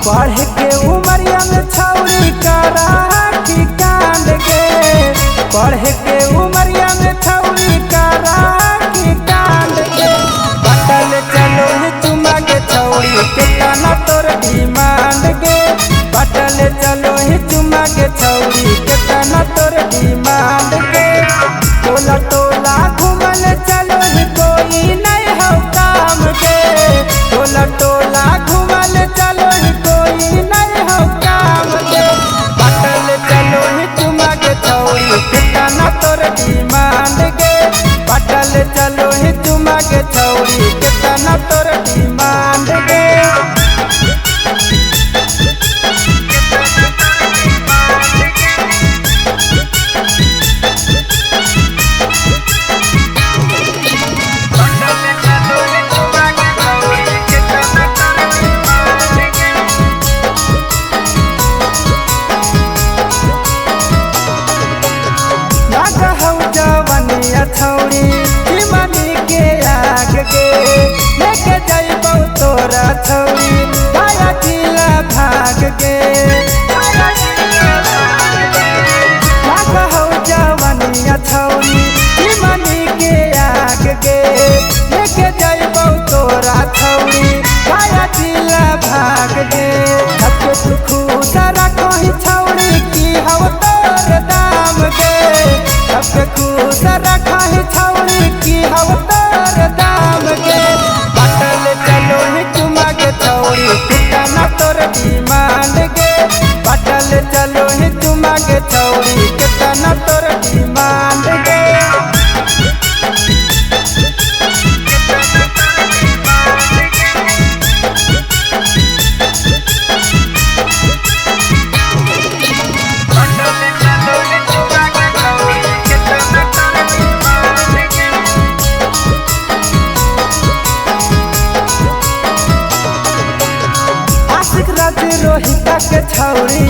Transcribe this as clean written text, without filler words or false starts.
पढ़ के उमरिया में छौरी करा की कांड गे, पढ़ के उमरिया में छौरी करा की कांड गे। बटल चलो ही चुमा के छौरी कितना तोर डिमांड गे, बटल चलो ही चुमा के छौरी कितना तोर डिमांड गे। टोला टोला घूमल चलो ही कोई नहीं हो काम गे, टोला टोला घूमल चलो ही कोई नहीं हो काम गे। बटल चलो ही चुमा के छौरी कितना तोर डिमांड गे, बटल चलो ही चुमा के छौरी कितना तोर डिमांड गे। छौरी मनी के आग गे, लेके जाइबौ तोरा छौरी गाया जिला भाग गे। लागहौ जवनिया छौरी मनी के आग गे, लेके जाइबौ तोरा छौरी गाया जिला भाग गे। सबके तू खुश रखहि छौरी की हौ तोर दाम गे, सबके खुश रखहि छौरी की हौ तोर दाम गे। बटल चलो ही चुमा के छौरी कितना तोर डिमांड गे, बटल चलो ही चुमा के छौरी कितना तोर डिमांड गे। रोहिता के छौरी